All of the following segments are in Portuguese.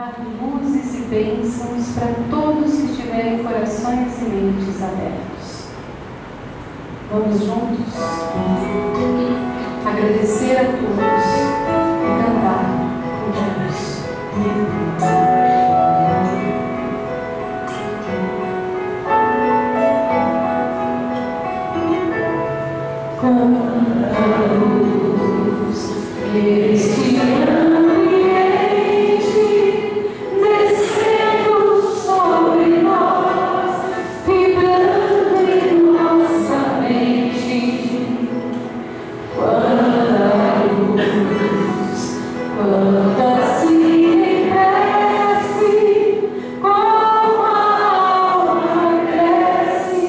derramar luzes e bênçãos para todos que tiverem corações e mentes abertos. Vamos juntos agradecer a todos e cantar com Deus. Este ambiente descendo sobre nós, vibrando em nossa mente. Quanta luz, quanta se cresce, como a alma cresce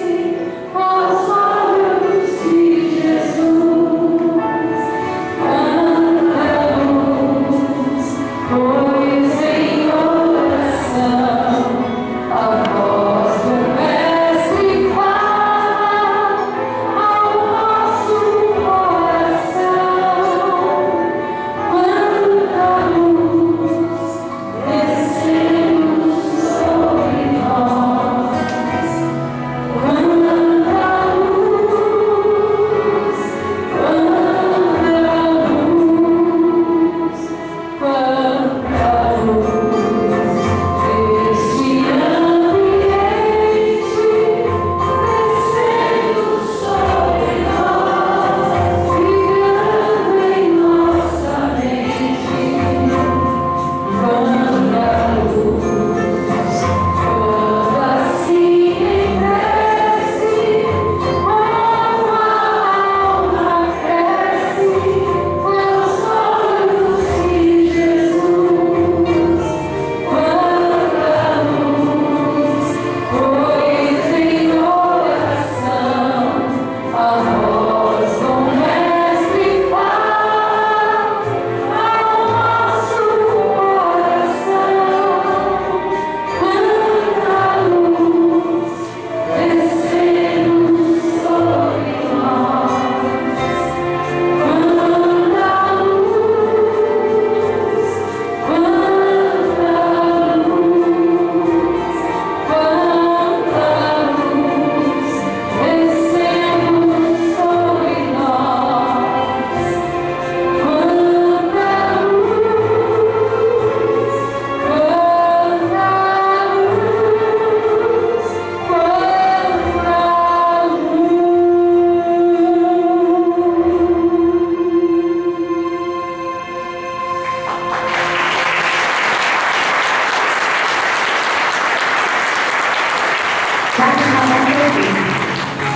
aos olhos de Jesus. Pois em oração a voz do Mestre fala ao nosso coração. Quanta luz descendo sobre nós, quanta luz,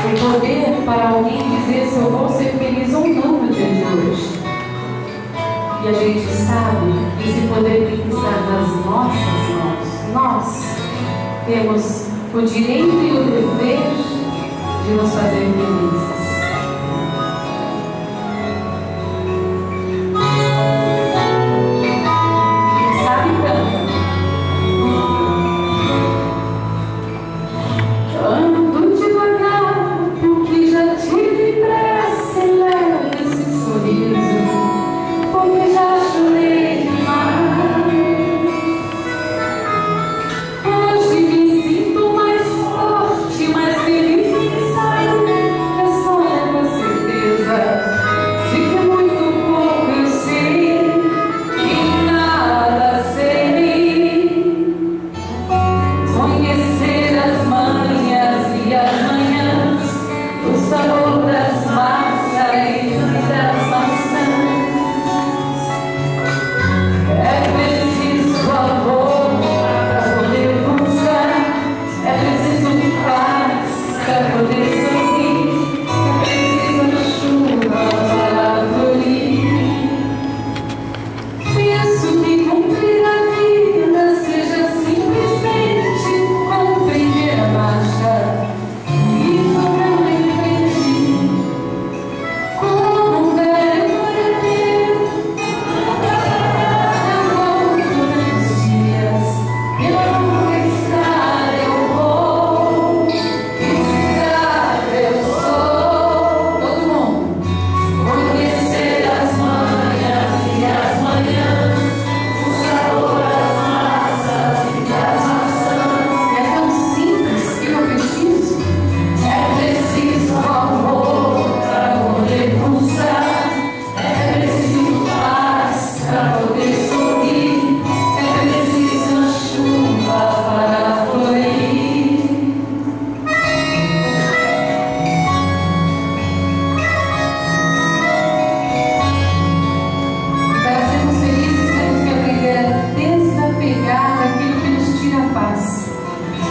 o poder para alguém dizer se eu vou ser feliz ou não no dia de hoje. E a gente sabe que esse poder tem que estar nas nossas mãos. Nós temos o direito e o dever de nos fazer felizes. Sabe, canta. Ando devagar, porque já tive pressa em ler esse sorriso, porque já chorei demais. Hoje me sinto mais forte, mais feliz, quem sabe é só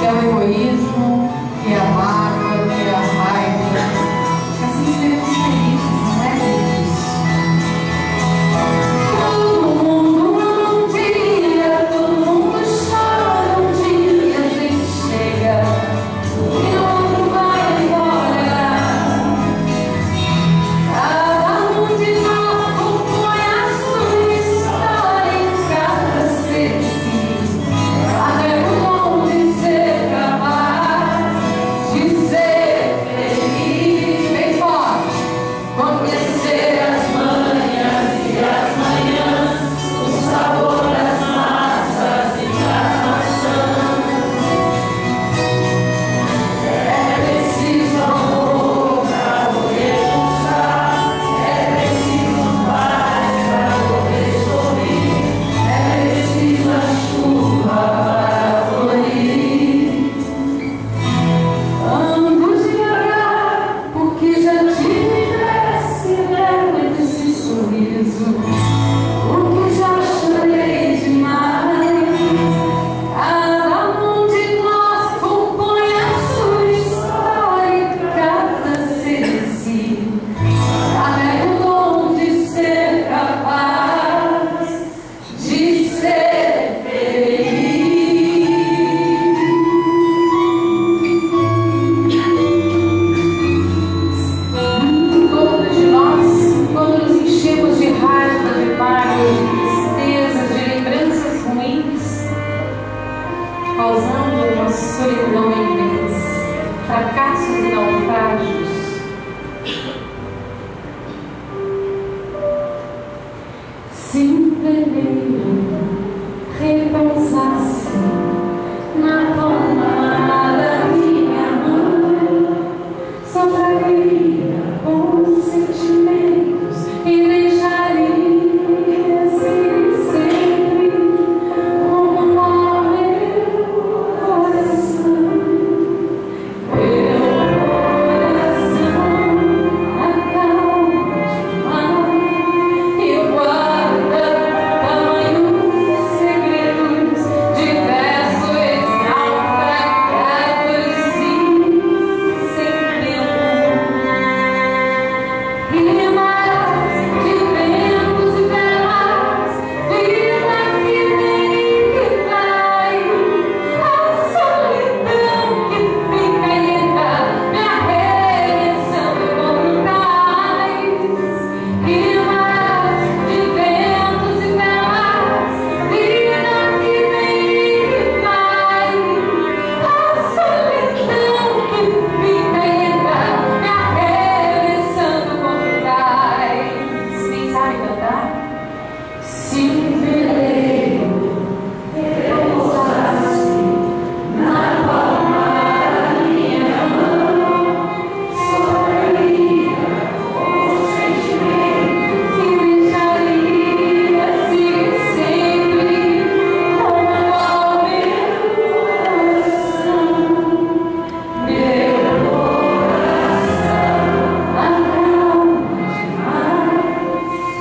é o egoísmo, que é a mágoa, que é a raiva. Assim seremos felizes, não é, gente? Todo mundo um dia, todo mundo chora, um dia a gente chega e o outro vai embora. Cada um de nós compõe a sua história em cada ser de si. Até o dom de ser capaz de ser feliz. Bem forte. Conhecer as manhas e as manhãs, o sabor das massas e das maçãs. É preciso amor para poder pulsar, é preciso paz para poder sorrir, é preciso a chuva para florir. Ando devagar porque já tive pressa e lembro desse sorriso, porque já chorei demais. Cada um de nós compõe a sua história em cada ser de si. Carrega o dom de ser capaz de ser feliz. Todos de nós, quando nos enchemos de raiva, de mágoa, de tristezas, de lembranças ruins, causando uma solidão imensa, fracassos e naufrágios. Se um peleiro repousasse na palma da minha mão, sobraria bons sentimentos e deixaria assim sempre como no meu coração. Meu coração acalma demais e guarda tamanhos segredos, diversos naufragados e sem tempo. Rimas de ventos e velas, vida que vem e que vai, a solidão que fica ainda me arremessando com cais. Rimas de ventos e velas, vida que vem e que vai, a solidão que fica ainda me arremessando com cais. Quem sabe cantar? Se um veleiro repousasse na palma da minha mão, sobraria bons sentimentos e deixaria-se sempre como ao meu coração. Meu coração acalma demais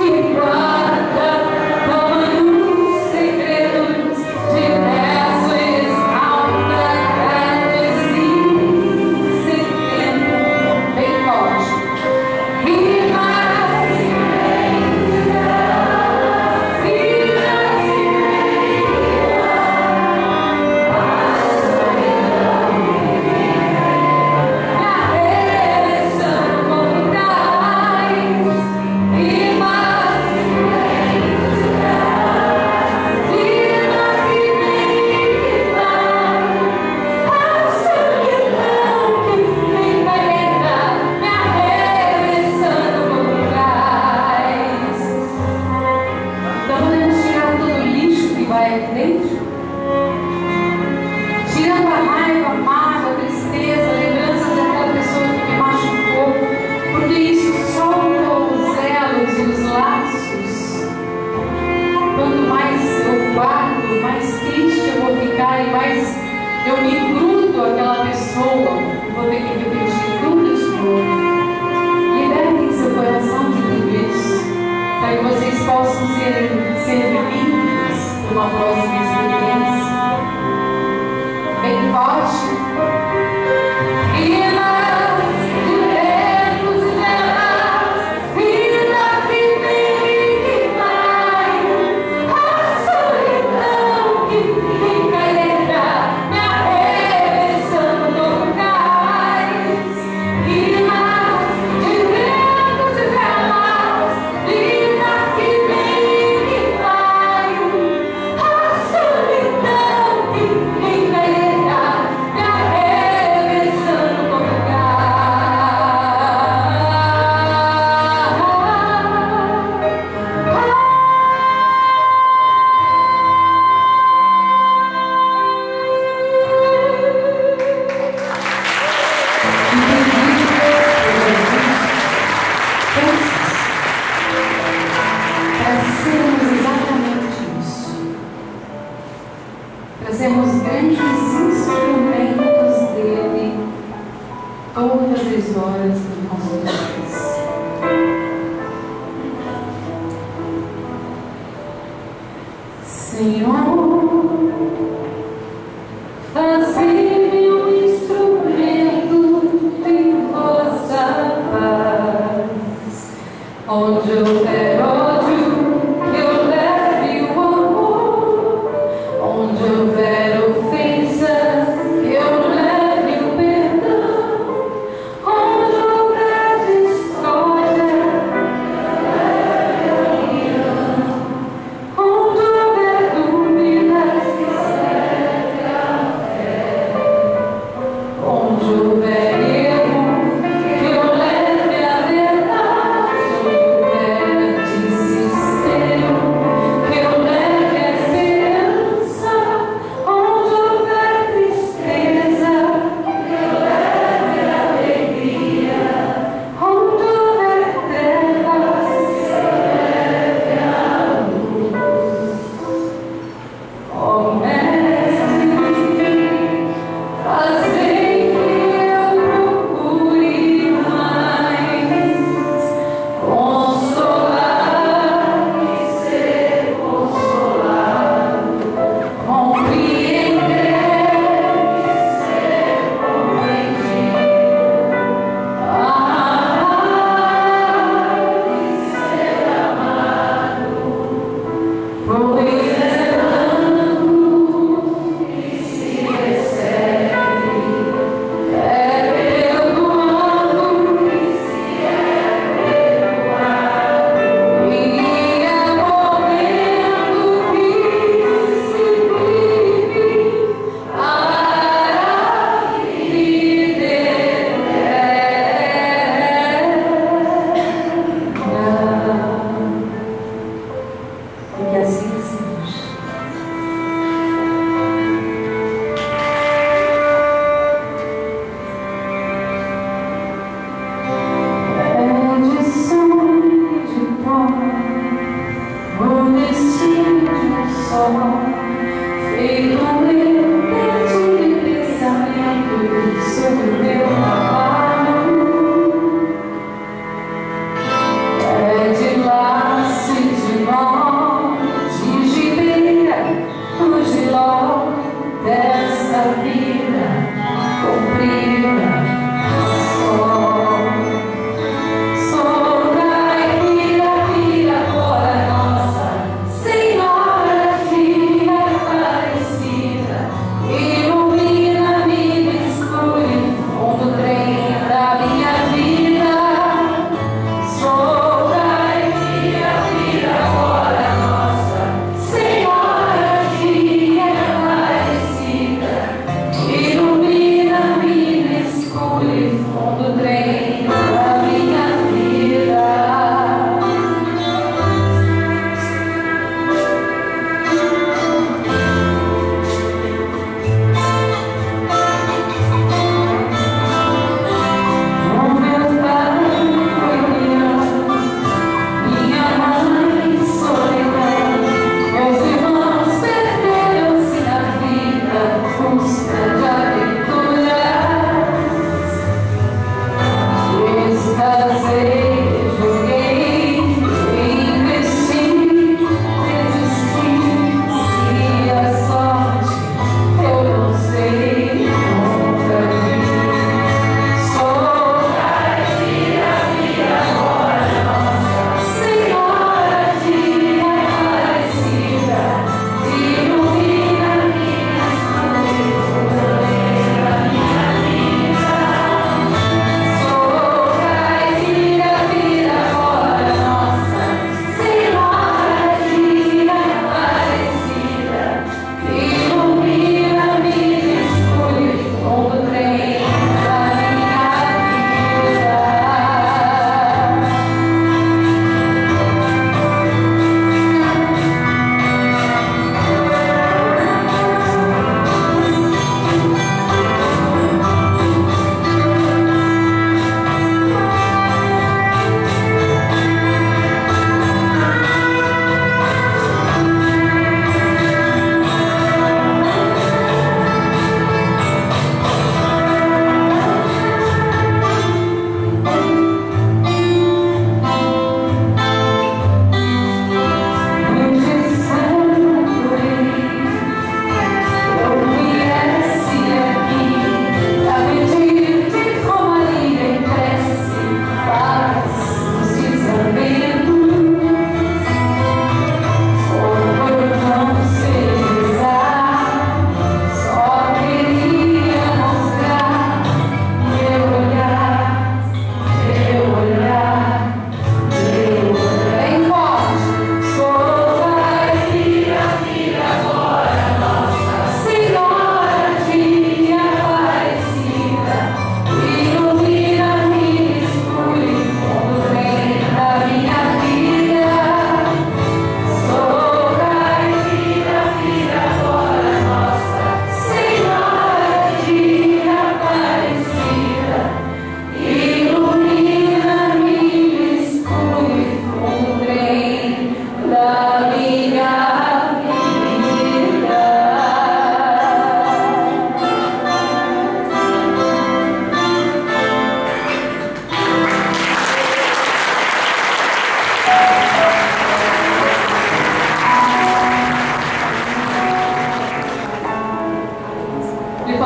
e guarda tamanhos segredos, diversos naufragados e sem tempo. Bem forte. Rimas e ventos e velas, vidas e arremessando com cais. Rimas e ventos e velas, vida que vem e que vai, a solidão que fica ainda me arremessando com cais. Então podemos tirar todo o lixo que vai aqui dentro, tirando a raiva, a mágoa, a tristeza, lembranças daquela pessoa que me machucou, porque isso solta os elos e os laços. Quanto mais eu guardo, mais triste eu vou ficar e mais eu me grudo àquela pessoa. Vou ter que repetir tudo de novo. Libertem seu coração de tudo isso, para que vocês possam ser livres para uma próxima experiência. bem forte. E nós diremos nelas, vida que vem e que vai, a solidão que fica e entra, me arremessando no cais. E nós diremos nelas, vida que vem e que vai, a solidão que fica e entra, me arremessando no cais. Para sermos exatamente isso, para sermos grandes instrumentos dele todas as horas do nosso dia. Senhor, faze-me um instrumento de vossa paz. Onde houver ódio, que eu leve o amor. Onde houver ofensa, que eu leve o perdão. Onde houver discórdia, que eu leve a união. Onde houver dúvidas, que leve a fé. Onde houver erro, que eu leve a verdade.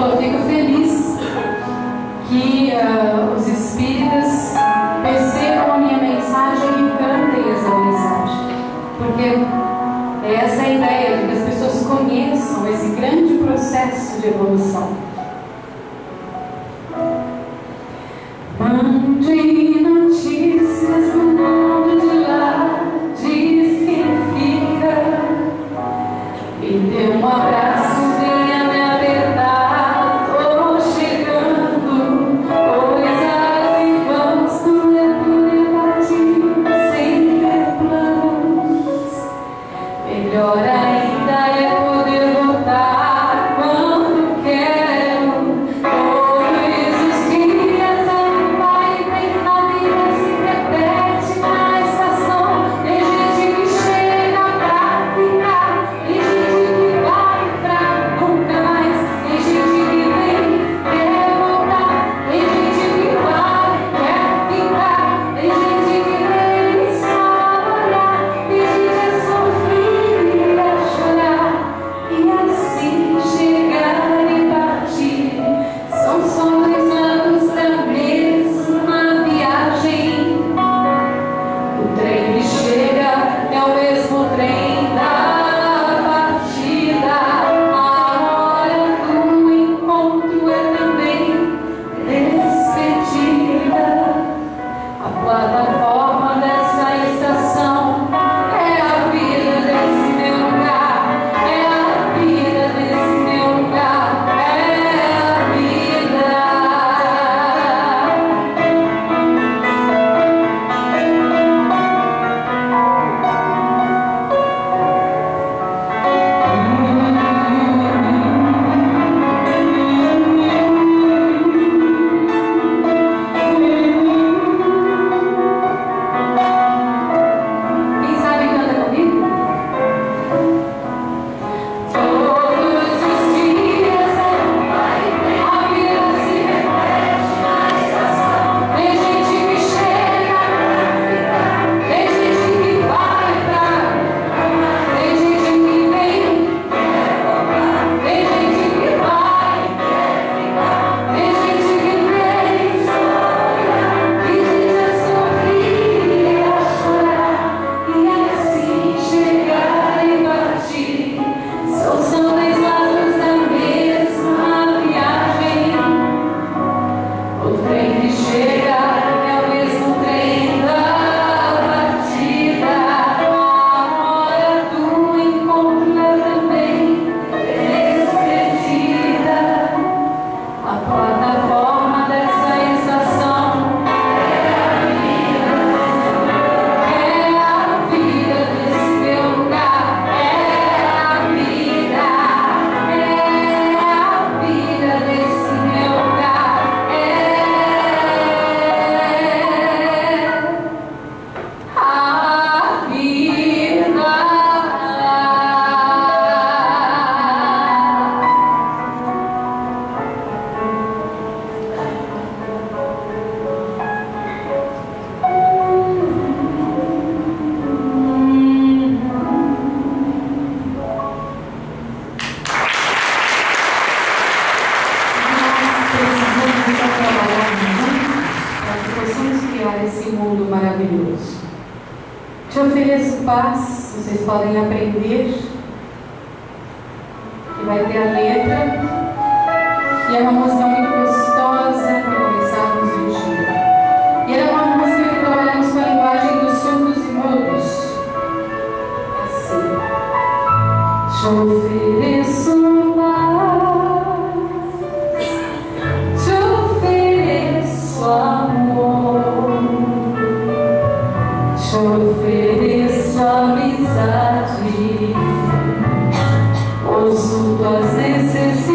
falou: eu fico feliz que os espíritas percebam a minha mensagem e cantem essa mensagem, porque é essa a ideia, de que as pessoas conheçam esse grande processo de evolução. Mande notícias no mundo de lá, diz quem fica, e dê um abraço, venha me apertar, tô chegando, coisas em vãos, não é poder partir sem ter planos, melhor ainda é poder voltar quando quero. Todos os dias ela vai e vem, na vida se repete na estação. Tem gente que chega pra ficar, tem gente que vai pra nunca mais, tem gente que vem, quer voltar, tem gente que vai, quer ficar, tem gente que vem só olhar, tem gente a sofrer e a chorar, e assim chegar e partir. São só 2 anos da mesma viagem. O trem que chega é o mesmo trem da partida. A hora do encontro é também despedida. A plataforma dessa estação é a vida desse meu lugar, é a vida desse meu lugar, é a vida. Quem sabe canta comigo? Todos os dias a vida se repete na estação. Tem gente que chega pra ficar, tem gente que vai pra nunca, tem gente que vem, quer voltar, tem gente que vai, quer ficar, tem gente que vem só olhar, tem gente a sorrir e a chorar, e assim chegar e partir. São 2 lados da mesma viagem. O trem que chega é o mesmo trem da partida. A hora do encontro é também despedida. A plataforma dessa estação é a vida desse meu lugar, é a vida, é a vida desse meu lugar, é a vida. Nós precisamos estar trabalhando juntos para que possamos criar esse mundo maravilhoso. Te ofereço paz, vocês podem aprender, que vai ter a letra, e é uma música muito gostosa para começarmos o dia. E é uma música que trabalhamos com a linguagem dos surdos e mudos. Assim: te ofereço paz, te ofereço amor, te ofereço amizade, ouço tuas necessidades.